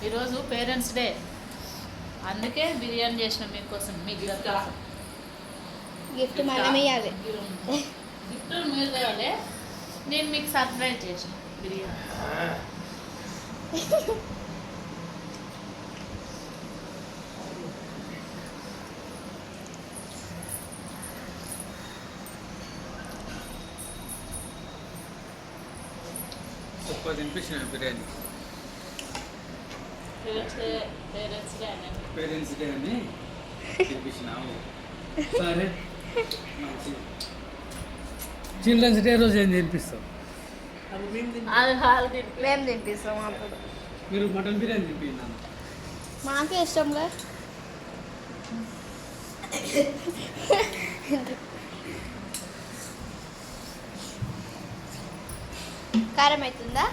ఈరోజు parents day, అందుకే బిర్యానీ చేసిన మీకోసం. మీకు గిఫ్ట్ మనమే ఇవ్వాలి. గిఫ్ట్ మీరు తేవాలి, నేను మీకు సర్ప్రైజ్ చేసిన బిర్యానీ. తినిపించిన బిర్యానీ పేరెంట్స్ డే అని తినిపించినావు. సరే చిల్డ్రన్స్ డే రోజు ఏం తినిపిస్తాం? మేము తినిపిస్తాం. అప్పుడు మీరు మటన్ బిర్యానీ తినిపించాను. మాకే ఇష్టంగా. కారం అవుతుందా?